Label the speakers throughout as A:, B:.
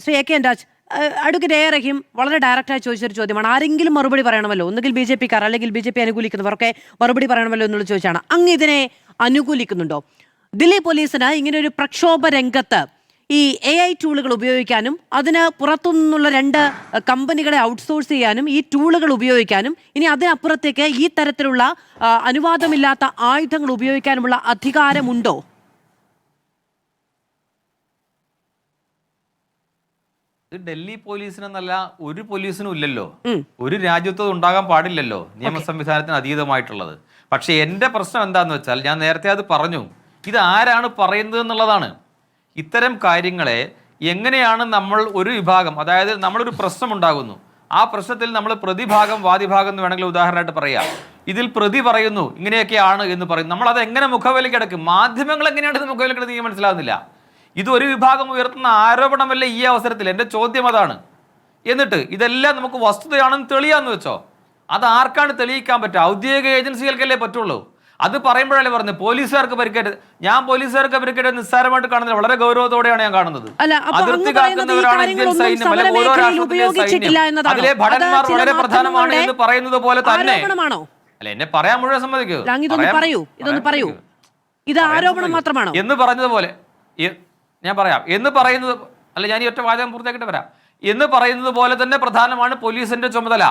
A: Shri A K Raj, advocate A Rahim വളരെ ഡയറക്റ്റായി ചോദിച്ചൊരു ചോദ്യമാണ്. ആരെങ്കിലും മറുപടി പറയണമല്ലോ, ഒന്നുകിൽ ബി ജെ പിക്കാർ അല്ലെങ്കിൽ ബി ജെ പി അനുകൂലിക്കുന്നവരൊക്കെ മറുപടി പറയണമല്ലോ എന്നുള്ള ചോദിച്ചാണ്. അങ്ങ് ഇതിനെ അനുകൂലിക്കുന്നുണ്ടോ? ദില്ലി പോലീസിന് ഇങ്ങനെ ഒരു പ്രക്ഷോഭ രംഗത്ത് ഈ AI ടൂളുകൾ ഉപയോഗിക്കാനും അതിന് പുറത്തുനിന്നുള്ള 2 കമ്പനികളെ ഔട്ട്സോഴ്സ് ചെയ്യാനും ഈ ടൂളുകൾ ഉപയോഗിക്കാനും ഇനി അതിനപ്പുറത്തേക്ക് ഈ തരത്തിലുള്ള അനുവാദമില്ലാത്ത ആയുധങ്ങൾ ഉപയോഗിക്കാനുമുള്ള അധികാരമുണ്ടോ?
B: ഡൽഹി പോലീസിനെന്നല്ല ഒരു പോലീസിനും ഇല്ലല്ലോ, ഒരു രാജ്യത്തും ഉണ്ടാകാൻ പാടില്ലല്ലോ നിയമ സംവിധാനത്തിന് അതീതമായിട്ടുള്ളത്. പക്ഷെ എൻ്റെ പ്രശ്നം എന്താണെന്ന് വെച്ചാൽ, ഞാൻ നേരത്തെ അത് പറഞ്ഞു, ഇത് ആരാണ് പറയുന്നത് എന്നുള്ളതാണ്. ഇത്തരം കാര്യങ്ങളെ എങ്ങനെയാണ് നമ്മൾ ഒരു വിഭാഗം, അതായത് നമ്മളൊരു പ്രശ്നം ഉണ്ടാകുന്നു, ആ പ്രശ്നത്തിൽ നമ്മൾ പ്രതിഭാഗം വാദിഭാഗം എന്ന് വേണമെങ്കിൽ ഉദാഹരണമായിട്ട് പറയാം. ഇതിൽ പ്രതി പറയുന്നു ഇങ്ങനെയൊക്കെയാണ് എന്ന് പറയും, നമ്മളത് എങ്ങനെ മുഖവിലക്കെടുക്കും? മാധ്യമങ്ങൾ എങ്ങനെയാണ് ഇത് മുഖവിലക്കെടുത്ത് എനിക്ക് മനസ്സിലാകുന്നില്ല. ഇതൊരു വിഭാഗം ഉയർത്തുന്ന ആരോപണമല്ല ഈ അവസരത്തിൽ. എൻ്റെ ചോദ്യം അതാണ്. എന്നിട്ട് ഇതെല്ലാം നമുക്ക് വസ്തുതയാണെന്ന് തെളിയാന്ന് വെച്ചോ, അത് ആർക്കാണ് തെളിയിക്കാൻ പറ്റുക? ഔദ്യോഗിക ഏജൻസികൾക്കല്ലേ പറ്റുള്ളൂ. അത് പറയുമ്പോഴല്ലേ പറഞ്ഞു പോലീസുകാർക്ക് പരിക്കേറ്റ്. ഞാൻ പോലീസുകാർക്ക് പരിക്കേറ്റ് നിസ്സാരമായിട്ട് കാണുന്നത് വളരെ ഗൗരവത്തോടെയാണ് ഞാൻ കാണുന്നത്. അതിർത്തി കാക്കുന്നവരാണ് ഇന്ത്യൻ സൈന്യം, അല്ലെങ്കിൽ ഓരോ രാഷ്ട്രത്തിലെ സൈന്യം, അതിലെ ഭടന്മാർ വളരെ പ്രധാനമാണ് എന്ന് പറയുന്നത് പോലെ തന്നെ. അല്ല, എന്നെ പറയാൻ മുഴുവൻ സമ്മതിക്കൂ.
A: ഇത് ആരോപണം മാത്രമാണോ
B: എന്ന് പറഞ്ഞതുപോലെ ഞാൻ പറയാം. എന്ന് പറയുന്നത് അല്ല, ഞാൻ ഈ ഒറ്റ വാചകം പൂർത്തിയാക്കിയിട്ട് വരാം. എന്ന് പറയുന്നത് പോലെ തന്നെ പ്രധാനമാണ് പോലീസിന്റെ ചുമതല.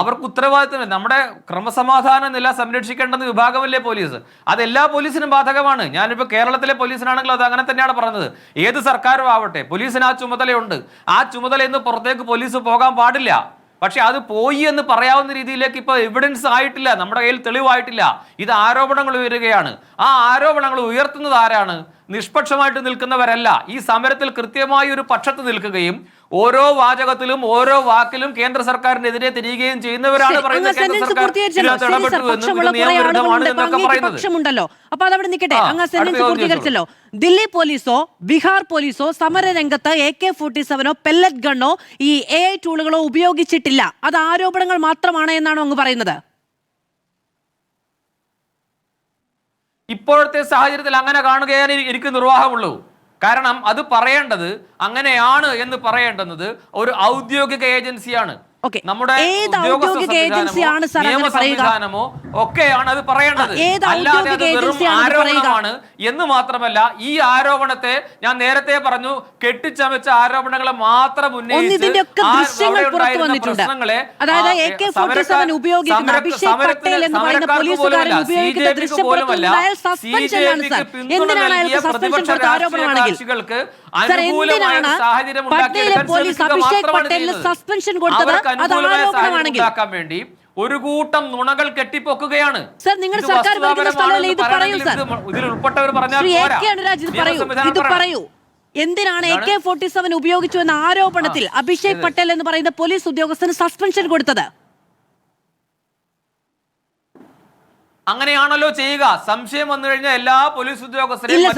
B: അവർക്ക് ഉത്തരവാദിത്തം. നമ്മുടെ ക്രമസമാധാന നില സംരക്ഷിക്കേണ്ടെന്ന വിഭാഗമല്ലേ പോലീസ്. അതെല്ലാ പോലീസിനും ബാധകമാണ്. ഞാനിപ്പോൾ കേരളത്തിലെ പോലീസിനാണെങ്കിൽ അത് അങ്ങനെ തന്നെയാണ് പറഞ്ഞത്. ഏത് സർക്കാരും ആവട്ടെ, പോലീസിന് ആ ചുമതലയുണ്ട്. ആ ചുമതലയിൽ നിന്ന് പുറത്തേക്ക് പോലീസ് പോകാൻ പാടില്ല. പക്ഷെ അത് പോയി എന്ന് പറയാവുന്ന രീതിയിലേക്ക് ഇപ്പോൾ എവിഡൻസ് ആയിട്ടില്ല, നമ്മുടെ കയ്യിൽ തെളിവായിട്ടില്ല. ഇത് ആരോപണങ്ങൾ ഉയരുകയാണ്. ആ ആരോപണങ്ങൾ ഉയർത്തുന്നത് ആരാണ്? നിഷ്പക്ഷമായിട്ട് നിൽക്കുന്നവരല്ല. ഈ സമരത്തിൽ കൃത്യമായി ഒരു പക്ഷത്ത് നിൽക്കുകയും ഓരോ വാചകത്തിലും ഓരോ വാക്കിലും കേന്ദ്ര സർക്കാരിനെതിരെ തിരികുകയും ചെയ്യുന്നവരാണ് പറയുന്നത്.
A: അപ്പൊ അതവിടെ നിൽക്കട്ടെ. അങ്ങ് സെന്റൻസ് പൂർത്തീകരിച്ചല്ലോ. ദില്ലി പോലീസോ ബീഹാർ പോലീസോ സമരരംഗത്ത് AK-47 പെല്ലറ്റ് ഗണ്ണോ ഈ AI ടൂളുകളോ ഉപയോഗിച്ചിട്ടില്ല. അത് ആരോപണങ്ങൾ മാത്രമാണ് എന്നാണോ അങ്ങ് പറയുന്നത്?
B: ഇപ്പോഴത്തെ സാഹചര്യത്തിൽ അങ്ങനെ കാണുകയാണ് എനിക്ക് നിർവാഹമുള്ളൂ. കാരണം അത് പറയേണ്ടത്, അങ്ങനെയാണ് എന്ന് പറയേണ്ടുന്നത് ഒരു ഔദ്യോഗിക ഏജൻസിയാണ്. നമ്മുടെ നിയമ സംവിധാനമോ ഒക്കെയാണ് അത് പറയേണ്ടത്. അല്ലാതെ അത് വെറും ആരോപണമാണ് എന്ന് മാത്രമല്ല, ഈ ആരോപണത്തെ ഞാൻ നേരത്തെ പറഞ്ഞു, കെട്ടിച്ചമച്ച ആരോപണങ്ങളെ മാത്രം ഉന്നയിച്ച് പ്രശ്നങ്ങളെ കക്ഷികൾക്ക് അനുകൂലമായ സാഹചര്യം ഉണ്ടാക്കാൻ വേണ്ടി ഒരു കൂട്ടം നുണകൾ കെട്ടിപ്പൊക്കുകയാണ്. ഇതിൽ ഉൾപ്പെട്ടവർ പറഞ്ഞാൽ
A: എന്തിനാണ് AK-47 ഉപയോഗിച്ചു എന്ന ആരോപണത്തിൽ അഭിഷേക് പട്ടേൽ എന്ന് പറയുന്ന പോലീസ് ഉദ്യോഗസ്ഥന് സസ്പെൻഷൻ കൊടുത്തത്?
B: അങ്ങനെയാണല്ലോ ചെയ്യുക. സംശയം വന്നു കഴിഞ്ഞാൽ എല്ലാ പോലീസ് ഉദ്യോഗസ്ഥരെയും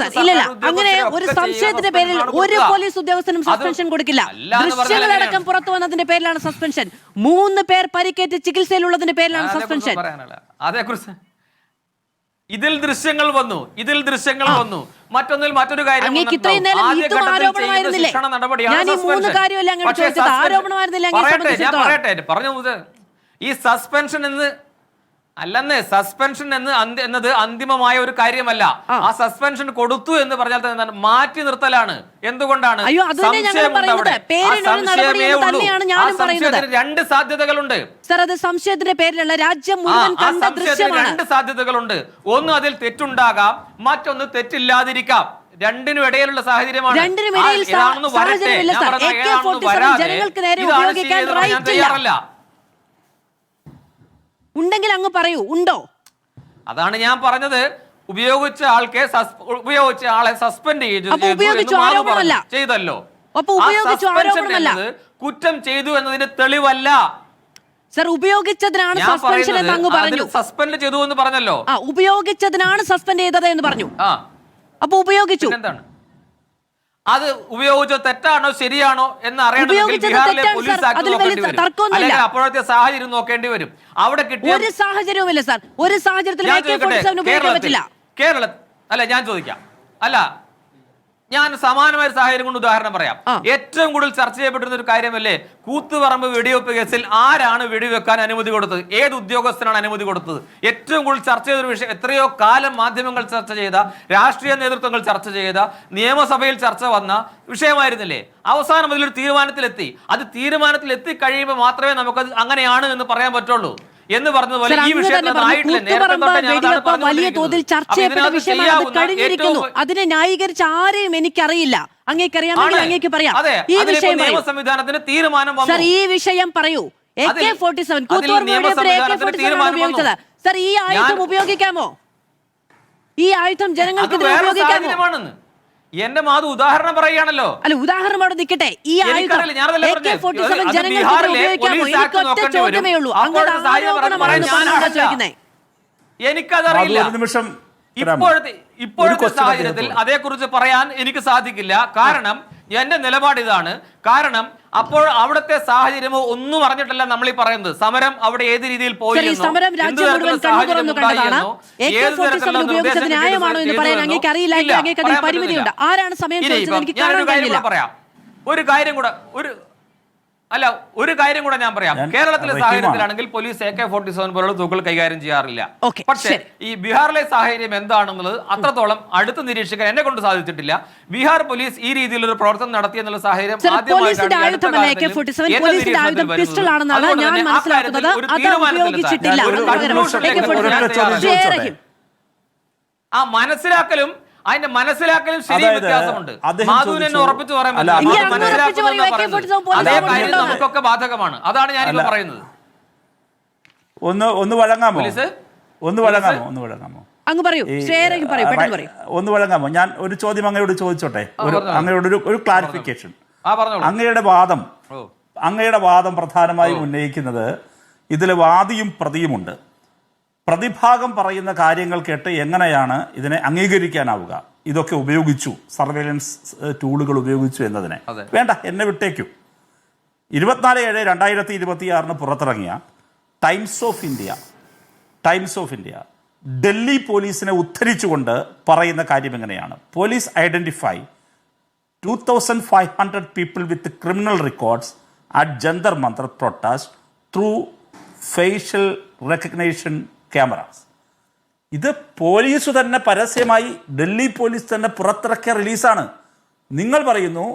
A: അങ്ങനെ ഒരു സംശയത്തിന്റെ പേരിൽ ഒരു പോലീസ് ഉദ്യോഗസ്ഥനും സസ്പെൻഷൻ കൊടുക്കില്ല. ദൃശ്യങ്ങളടക്കം പുറത്തു വന്നതിന്റെ പേരിലാണ് സസ്പെൻഷൻ. 3 പേർ പരിക്കേറ്റ് ചികിത്സയിലുള്ളതിന്റെ പേരിലാണ് സസ്പെൻഷൻ.
B: അതേക്കുറിച്ച് ഇതിൽ ദൃശ്യങ്ങൾ വന്നു. മറ്റൊന്നിൽ മറ്റൊരു കാര്യം പറഞ്ഞു. ഈ സസ്പെൻഷൻ അല്ലെന്നേ, സസ്പെൻഷൻ എന്നത് അന്തിമമായ ഒരു കാര്യമല്ല. ആ സസ്പെൻഷൻ കൊടുത്തു എന്ന് പറഞ്ഞാൽ തന്നെ മാറ്റി നിർത്തലാണ്. എന്തുകൊണ്ടാണ്? രണ്ട് സാധ്യതകളുണ്ട്.
A: സംശയത്തിന്റെ പേരിലുള്ള രാജ്യം മുഴുവൻ കണ്ട ദൃശ്യമാണ്.
B: 2 സാധ്യതകളുണ്ട്. ഒന്ന്, അതിൽ തെറ്റുണ്ടാകാം, മറ്റൊന്ന് തെറ്റില്ലാതിരിക്കാം. രണ്ടിനും ഇടയിലുള്ള സാഹചര്യമാണ്.
A: ഉണ്ടെങ്കിൽ അങ്ങ് പറയൂ, ഉണ്ടോ?
B: അതാണ് ഞാൻ പറഞ്ഞത്. ഉപയോഗിച്ച ആളെ സസ്പെൻഡ് ചെയ്തല്ലോ. കുറ്റം ചെയ്തു എന്നതിന് തെളിവല്ല.
A: സർ, ഉപയോഗിച്ചതിനാണ് സസ്പെൻഷൻ എന്ന് അങ്ങ് പറഞ്ഞു.
B: സസ്പെൻഡ് ചെയ്തു എന്ന് പറഞ്ഞല്ലോ.
A: ഉപയോഗിച്ചതിനാണ് സസ്പെൻഡ് ചെയ്തത് എന്ന് പറഞ്ഞു. അപ്പൊ ഉപയോഗിച്ചു.
B: എന്താണ് അത് ഉപയോഗിച്ചോ, തെറ്റാണോ ശരിയാണോ എന്ന് അറിയണമെങ്കിൽ ബീഹാറിലെ പോലീസ് ആക്ട് നോക്കേണ്ടി വരും. അല്ലെങ്കിൽ അപ്പോഴത്തെ സാഹചര്യം നോക്കേണ്ടി വരും. അവിടെ കിട്ടിയ
A: ഒരു സാഹചര്യവുമില്ല സാർ. ഒരു സാഹചര്യത്തിൽ
B: കേരളത്തിൽ അല്ല, ഞാൻ ചോദിക്കാം. അല്ല, ഞാൻ സമാനമായ സാഹചര്യം കൊണ്ട് ഉദാഹരണം പറയാം. ഏറ്റവും കൂടുതൽ ചർച്ച ചെയ്യപ്പെട്ടിരുന്ന ഒരു കാര്യമല്ലേ കൂത്തുപറമ്പ് വെടിവെപ്പ് കേസിൽ ആരാണ് വെടിവെക്കാൻ അനുമതി കൊടുത്തത്, ഏത് ഉദ്യോഗസ്ഥനാണ് അനുമതി കൊടുത്തത്? ഏറ്റവും കൂടുതൽ ചർച്ച ചെയ്തൊരു വിഷയം, എത്രയോ കാലം മാധ്യമങ്ങൾ ചർച്ച ചെയ്ത, രാഷ്ട്രീയ നേതൃത്വങ്ങൾ ചർച്ച ചെയ്ത, നിയമസഭയിൽ ചർച്ച വന്ന വിഷയമായിരുന്നില്ലേ? അവസാനം അതിലൊരു തീരുമാനത്തിലെത്തി. അത് തീരുമാനത്തിലെത്തി കഴിയുമ്പോൾ മാത്രമേ നമുക്കത് അങ്ങനെയാണ് എന്ന് പറയാൻ പറ്റുള്ളൂ എന്ന് പറഞ്ഞതുപോലെ ഈ
A: വലിയ തോതിൽ ചർച്ച ചെയ്യപ്പെട്ട വിഷയമാണ്, അത് കഴിഞ്ഞിരിക്കുന്നു. അതിനെ ന്യായീകരിച്ച ആരെയും എനിക്കറിയില്ല. അങ്ങേക്കറിയാമെങ്കിൽ അങ്ങേക്ക് പറയാം. ഈ വിഷയം
B: സംവിധാനത്തിന് തീരുമാനം
A: സർ, ഈ വിഷയം പറയൂ. AK-47 ഉപയോഗിച്ചത് സർ, ഈ ആയുധം ഉപയോഗിക്കാമോ? ഈ ആയുധം ജനങ്ങൾക്ക് ഉപയോഗിക്കാമോ?
B: എന്റെ മാധു ഉദാഹരണം പറയുകയാണല്ലോ.
A: അല്ല, ഉദാഹരണം അവിടെ നിൽക്കട്ടെ. ഈ ആയുധം AK-47 ജനങ്ങൾക്ക് ഉപയോഗിക്കാമോ? എനിക്ക് ഒറ്റ ചോദ്യമേ ഉള്ളൂ. അങ്ങനെ ആരോപണമാണ് ചോദിക്കുന്നത്.
B: എനിക്കതറിയില്ല. ഇപ്പോഴത്തെ സാഹചര്യത്തിൽ അതേക്കുറിച്ച് പറയാൻ എനിക്ക് സാധിക്കില്ല. കാരണം എന്റെ നിലപാട് ഇതാണ്. കാരണം അപ്പോൾ അവിടുത്തെ സാഹചര്യമോ ഒന്നും അറിഞ്ഞിട്ടല്ല നമ്മൾ ഈ പറയുന്നത്. സമരം അവിടെ ഏത് രീതിയിൽ പോയി, പറയാം. ഒരു കാര്യം കൂടെ ഞാൻ പറയാം. കേരളത്തിലെ സാഹചര്യത്തിലാണെങ്കിൽ പോലീസ് AK-47 പോലുള്ള തൂക്കുകൾ കൈകാര്യം ചെയ്യാറില്ല. പക്ഷേ ഈ ബീഹാറിലെ സാഹചര്യം എന്താണെന്നുള്ളത് അത്രത്തോളം അടുത്ത് നിരീക്ഷിക്കാൻ എന്നെ കൊണ്ട് സാധിച്ചിട്ടില്ല. ബീഹാർ പോലീസ് ഈ രീതിയിലൊരു പ്രവർത്തനം നടത്തി എന്നുള്ള സാഹചര്യം ആ മനസ്സിലാക്കലും അതിന്റെ മനസ്സിലാക്കലും ശരി വ്യത്യാസമുണ്ട്. മാധുവിനെ ഉറപ്പിച്ചു പറയാൻ അതേ കാര്യം നമുക്കൊക്കെ ബാധകമാണ്. അതാണ് ഞാനിപ്പോ പറയുന്നത്.
C: ഒന്ന് വഴങ്ങാമോ? ഒന്ന് വഴങ്ങാമോ? ഞാൻ ഒരു ചോദ്യം അങ്ങയോട് ചോദിച്ചോട്ടെ, അങ്ങയോട് ഒരു ക്ലാരിഫിക്കേഷൻ. അങ്ങയുടെ വാദം പ്രധാനമായും ഉന്നയിക്കുന്നത് ഇതിൽ വാദിയും പ്രതിയുമുണ്ട്. പ്രതിഭാഗം പറയുന്ന കാര്യങ്ങൾ കേട്ട് എങ്ങനെയാണ് ഇതിനെ അംഗീകരിക്കാനാവുക? ഇതൊക്കെ ഉപയോഗിച്ചു, സർവൈലൻസ് ടൂളുകൾ ഉപയോഗിച്ചു എന്നതിനെ വേണ്ട, എന്നെ വിട്ടേക്കൂ. 24/7/2026 പുറത്തിറങ്ങിയ ടൈംസ് ഓഫ് ഇന്ത്യ ഡൽഹി പോലീസിനെ ഉദ്ധരിച്ചുകൊണ്ട് പറയുന്ന കാര്യം എങ്ങനെയാണ്? Police identify 2500 people with criminal records at Jantar Mantar protest through facial recognition cameras. ഇത് പോലീസ് തന്നെ പരസ്യമായി ഡൽഹി പോലീസ് തന്നെ പുറത്തിറക്കിയ റിലീസാണ്. നിങ്ങൾ പറയുന്നു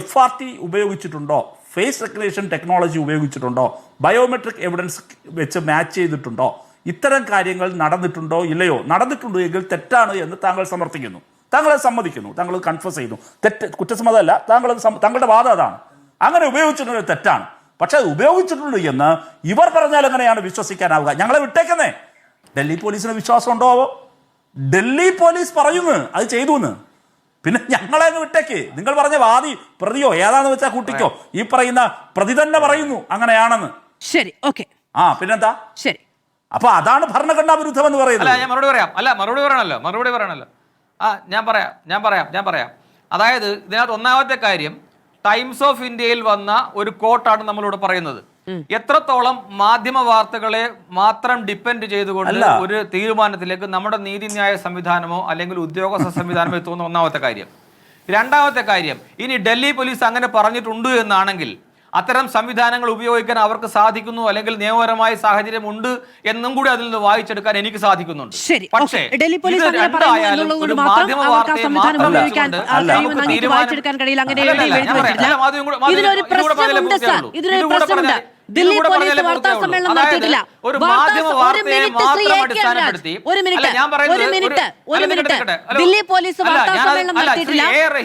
C: FRT ഉപയോഗിച്ചിട്ടുണ്ടോ, ഫേസ് റെക്കഗ്നേഷൻ ടെക്നോളജി ഉപയോഗിച്ചിട്ടുണ്ടോ, ബയോമെട്രിക് എവിഡൻസ് വെച്ച് മാച്ച് ചെയ്തിട്ടുണ്ടോ, ഇത്തരം കാര്യങ്ങൾ നടന്നിട്ടുണ്ടോ ഇല്ലയോ? നടന്നിട്ടുണ്ടോ എങ്കിൽ തെറ്റാണ് എന്ന് താങ്കൾ സമർത്ഥിക്കുന്നു, താങ്കൾ സമ്മതിക്കുന്നു, താങ്കൾ കൺഫസ് ചെയ്യുന്നു. തെറ്റ് കുറ്റസമ്മതമല്ല, താങ്കളുടെ വാദം അതാണ്. അങ്ങനെ ഉപയോഗിച്ചിട്ടുള്ളത് തെറ്റാണ്. പക്ഷെ അത് ഉപയോഗിച്ചിട്ടുണ്ട് എന്ന് ഇവർ പറഞ്ഞാൽ എങ്ങനെയാണ് വിശ്വസിക്കാനാവുക? ഞങ്ങളെ വിട്ടേക്കുന്നേ. ഡൽഹി പോലീസിന് വിശ്വാസം ഉണ്ടോ? ഡൽഹി പോലീസ് പറയുന്നു അത് ചെയ്തു എന്ന്. പിന്നെ ഞങ്ങളെ അങ്ങ് വിട്ടേക്ക്. നിങ്ങൾ പറഞ്ഞ വാദി പ്രതിയോ ഏതാന്ന് വെച്ചാൽ കൂട്ടിക്കോ. ഈ പറയുന്ന പ്രതി തന്നെ പറയുന്നു അങ്ങനെയാണെന്ന്.
A: ശരി, ഓക്കെ.
C: പിന്നെന്താ?
A: ശരി.
C: അപ്പൊ അതാണ് ഭരണഘടനാ വിരുദ്ധം എന്ന് പറയുന്നത്.
B: ഞാൻ മറുപടി പറയണല്ലോ. ഞാൻ പറയാം. അതായത് ഇതിനകത്ത് ഒന്നാമത്തെ കാര്യം, ടൈംസ് ഓഫ് ഇന്ത്യയിൽ വന്ന ഒരു കോട്ടാണ് നമ്മളിവിടെ പറയുന്നത്. എത്രത്തോളം മാധ്യമ വാർത്തകളെ മാത്രം ഡിപ്പെൻഡ് ചെയ്തുകൊണ്ട് ഒരു തീരുമാനത്തിലേക്ക് നമ്മുടെ നീതിന്യായ സംവിധാനമോ അല്ലെങ്കിൽ ഉദ്യോഗസ്ഥ സംവിധാനമോ എത്തുന്ന ഒന്നാമത്തെ കാര്യം. രണ്ടാമത്തെ കാര്യം, ഇനി ഡൽഹി പോലീസ് അങ്ങനെ പറഞ്ഞിട്ടുണ്ട് എന്നാണെങ്കിൽ അത്തരം സംവിധാനങ്ങൾ ഉപയോഗിക്കാൻ അവർക്ക് സാധിക്കുന്നു, അല്ലെങ്കിൽ നിയമപരമായ സാഹചര്യം ഉണ്ട് എന്നും കൂടി അതിൽ നിന്ന് വായിച്ചെടുക്കാൻ എനിക്ക് സാധിക്കുന്നുണ്ട്. പക്ഷേ ഒരു മാധ്യമ വാർത്തയെ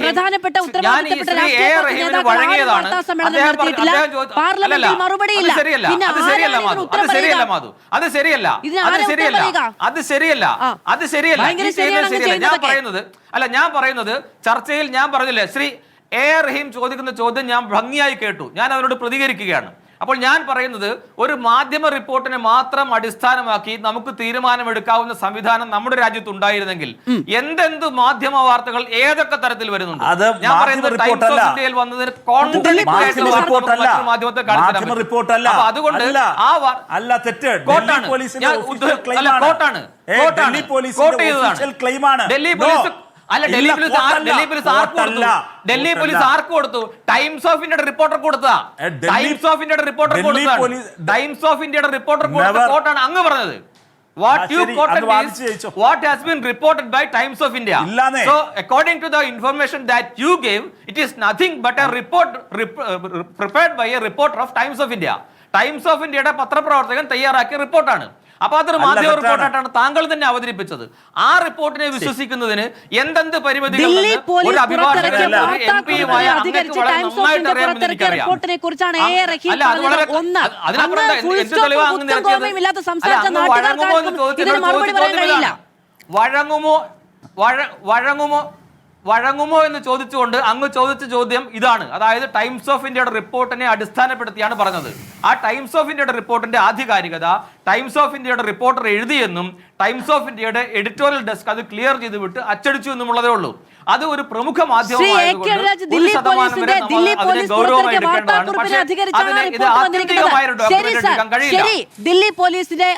A: പ്രധാനപ്പെട്ട ഉത്തരവാദിത്തപ്പെട്ട
B: ഞാൻ പറയുന്നത് ചർച്ചയിൽ ഞാൻ പറഞ്ഞില്ലേ, ശ്രീ A. റഹീം ചോദിക്കുന്ന ചോദ്യം ഞാൻ ഭംഗിയായി കേട്ടു. ഞാൻ അവരോട് പ്രതികരിക്കുകയാണ്. അപ്പോൾ ഞാൻ പറയുന്നത്, ഒരു മാധ്യമ റിപ്പോർട്ടിനെ മാത്രം അടിസ്ഥാനമാക്കി നമുക്ക് തീരുമാനമെടുക്കാവുന്ന സംവിധാനം നമ്മുടെ രാജ്യത്ത് ഉണ്ടായിരുന്നെങ്കിൽ എന്തെന്ത് മാധ്യമ വാർത്തകൾ ഏതൊക്കെ തരത്തിൽ വരുന്നുണ്ട്. ഞാൻ പറയുന്നത് ടൈംസ് ഓഫ് ഇന്ത്യയിൽ വന്നതിന് മാധ്യമത്തെ അതുകൊണ്ട് കോട്ടാണ് ഡൽഹി പോലീസ് അല്ല, ഡൽഹി പോലീസ് ആർക്ക് കൊടുത്തു? ഡൽഹി പോലീസ് ആർക്ക് കൊടുത്തു? ടൈംസ് ഓഫ് ഇന്ത്യയുടെ റിപ്പോർട്ടർ കൊടുത്തതാ. ടൈംസ് ഓഫ് ഇന്ത്യയുടെ റിപ്പോർട്ടർ കൊടുത്തതാണ്. ടൈംസ് ഓഫ് ഇന്ത്യയുടെ റിപ്പോർട്ടർ കൊടുത്ത കോട്ടാണ് അങ്ങ് പറഞ്ഞത്. What you quoted is what has been reported by Times of India. So, according to the information that you gave, it is nothing but a report prepared by a reporter of Times of India. Times of Indiaയുടെ പത്രപ്രവർത്തകൻ തയ്യാറാക്കിയ റിപ്പോർട്ടാണ്. അപ്പൊ അതൊരു മാധ്യമ റിപ്പോർട്ടായിട്ടാണ് താങ്കൾ തന്നെ അവതരിപ്പിച്ചത്. ആ റിപ്പോർട്ടിനെ വിശ്വസിക്കുന്നതിന് എന്തെന്ത് പരിമിതികൾ ഒരു അഭിഭാഷകൻ എംപിയുമായ അങ്ങേക്ക് വളരെ നന്നായിട്ട് അറിയാമെന്ന് എനിക്കറിയാം. അല്ല, അത് വളരെ അതിനപ്പുറം എന്ത് തെളിവാ അങ്ങ് നിരത്തിയത്? വഴങ്ങുമോ എന്ന് ചോദ്യമില്ല. വഴങ്ങുമോ എന്ന് ചോദിച്ചുകൊണ്ട് അങ്ങ് ചോദിച്ച ചോദ്യം ഇതാണ്. അതായത് ടൈംസ് ഓഫ് ഇന്ത്യയുടെ റിപ്പോർട്ടിനെ അടിസ്ഥാനപ്പെടുത്തിയാണ് പറഞ്ഞത്. ആ ടൈംസ് ഓഫ് ഇന്ത്യയുടെ റിപ്പോർട്ടിന്റെ ആധികാരികത ടൈംസ് ഓഫ് ഇന്ത്യയുടെ റിപ്പോർട്ടർ എഴുതിയെന്നും ടൈംസ് ഓഫ് ഇന്ത്യയുടെ എഡിറ്റോറിയൽ ഡെസ്ക് അത് ക്ലിയർ ചെയ്ത് വിട്ട് അച്ചടിച്ചു എന്നുള്ളതേ ഉള്ളൂ. അത് ഒരു പ്രമുഖ മാധ്യമമായതുകൊണ്ട്
A: ദില്ലി പോലീസിന്റെ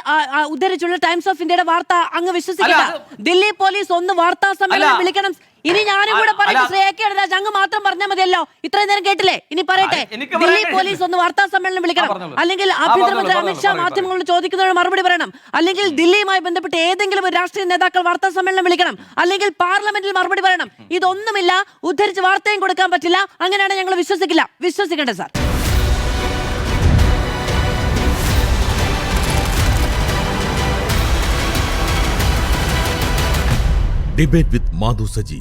A: ഉദ്ധരിച്ചുള്ള ടൈംസ് ഓഫ് ഇന്ത്യയുടെ വാർത്ത അങ്ങ് വിശ്വസിക്കില്ല. ദില്ലി പോലീസ് ഒന്ന് വാർത്താ സമ്മേളനം വിളിക്കണം. ഇനി ഞാനും കൂടെ പറയട്ടെ, ശ്രീ എ കെ രാജ അങ്ങ് മാത്രം പറഞ്ഞാൽ മതിയല്ലോ. ഇത്രയും നേരം കേട്ടില്ലേ? ഇനി പറയട്ടെ, ദില്ലി പോലീസ് ഒന്ന് വാർത്താ സമ്മേളനം വിളിക്കണം, അല്ലെങ്കിൽ ആഭ്യന്തരമന്ത്രി അമിത്ഷാ മാധ്യമങ്ങളോട് ചോദിക്കുന്നതിന് മറുപടി പറയണം, അല്ലെങ്കിൽ ദില്ലിയുമായി ബന്ധപ്പെട്ട് ഏതെങ്കിലും ഒരു രാഷ്ട്രീയ നേതാക്കൾ വാർത്താ സമ്മേളനം വിളിക്കണം, അല്ലെങ്കിൽ പാർലമെന്റിൽ മറുപടി പറയണം. ഇതൊന്നുമില്ല, ഉദ്ധരിച്ച് വാർത്തയും കൊടുക്കാൻ പറ്റില്ല. അങ്ങനെയാണ് ഞങ്ങൾ വിശ്വസിക്കില്ല. വിശ്വസിക്കണ്ടേ sir?
D: Debate with Madhu Saji.